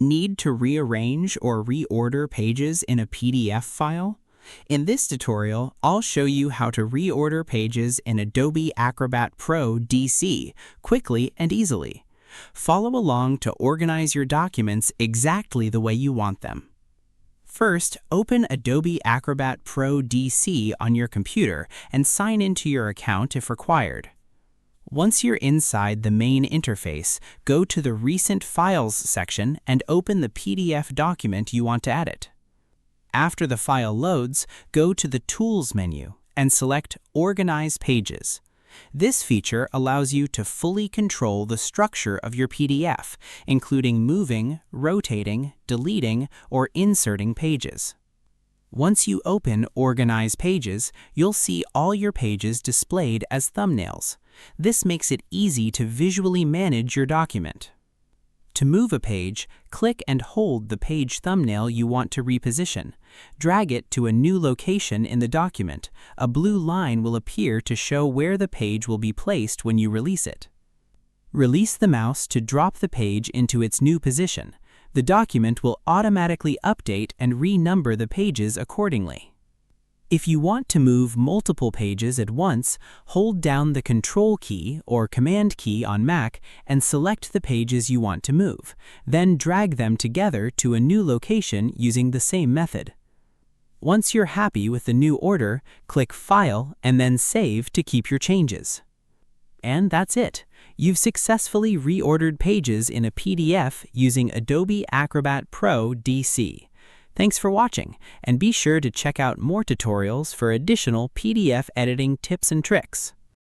Need to rearrange or reorder pages in a PDF file? In this tutorial, I'll show you how to reorder pages in Adobe Acrobat Pro DC quickly and easily. Follow along to organize your documents exactly the way you want them. First, open Adobe Acrobat Pro DC on your computer and sign into your account if required. Once you're inside the main interface, go to the Recent Files section and open the PDF document you want to edit. After the file loads, go to the Tools menu and select Organize Pages. This feature allows you to fully control the structure of your PDF, including moving, rotating, deleting, or inserting pages. Once you open Organize Pages, you'll see all your pages displayed as thumbnails. This makes it easy to visually manage your document. To move a page, click and hold the page thumbnail you want to reposition. Drag it to a new location in the document. A blue line will appear to show where the page will be placed when you release it. Release the mouse to drop the page into its new position. The document will automatically update and renumber the pages accordingly. If you want to move multiple pages at once, hold down the Control key or Command key on Mac and select the pages you want to move. Then drag them together to a new location using the same method. Once you're happy with the new order, click File and then Save to keep your changes. And that's it. You've successfully reordered pages in a PDF using Adobe Acrobat Pro DC. Thanks for watching, and be sure to check out more tutorials for additional PDF editing tips and tricks.